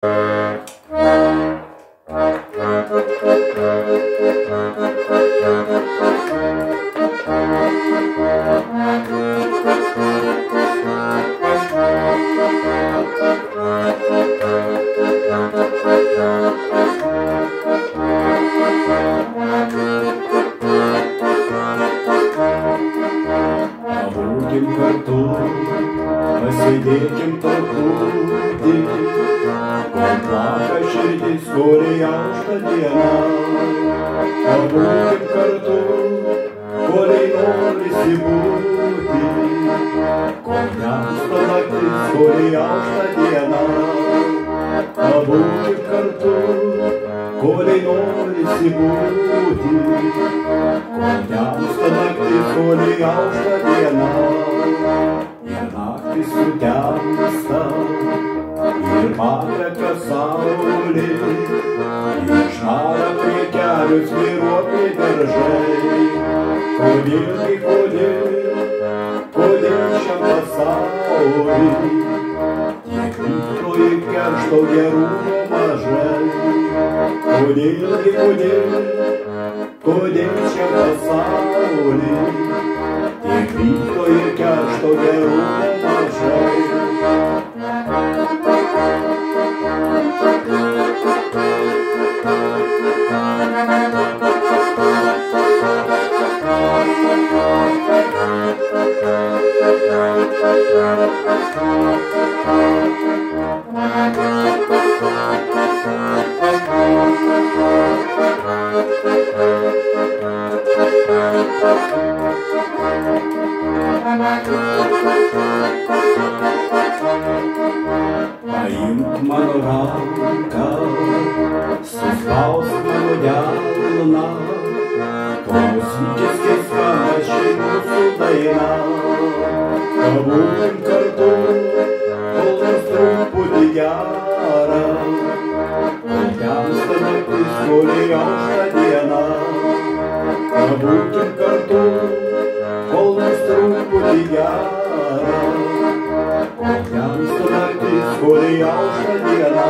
Pabūkim kartu, pasėdėkim truputį, kol plaka širdis, kuri aušta diena. Pabūkim kartu, kuriai norisi būti, kol temsta naktis, kuri aušta diena. Pabūkim kartu, kuriai norisi būti, kol temsta naktis, kuri aušta diena. Ir naktis sutemsta, ir pateka saulė, ir šara prie kelių svyruokliai beržai. Kodėl šiam pasauly tiek pikto ir keršto gerumo mažai? Kodėl šiam pasauly tiek pikto ir keršto gerumo mažai? Paimk mano ranką, suspausk mano delną, klausykis, kai skamba ši mūsų daina. Pabūkim kartu, kol nors truputį gera, kol temsta naktis, kuri aušta diena. Pabūkim kartu, kol nors truputį gera, kol temsta naktis, kuri aušta diena.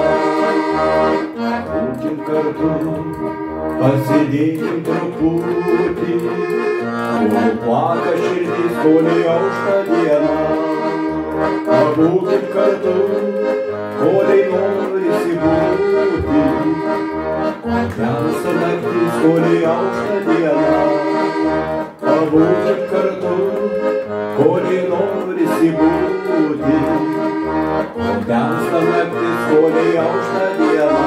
Pabūkim kartu, pasėdėkim truputį, kol plaka širdis, kuri aušta diena. Pabūkim kartu, kuriai norisi būti, kol temsta naktis, kuri aušta diena. Pabūkim kartu, kuriai norisi būti, kol temsta naktis, kuri aušta diena.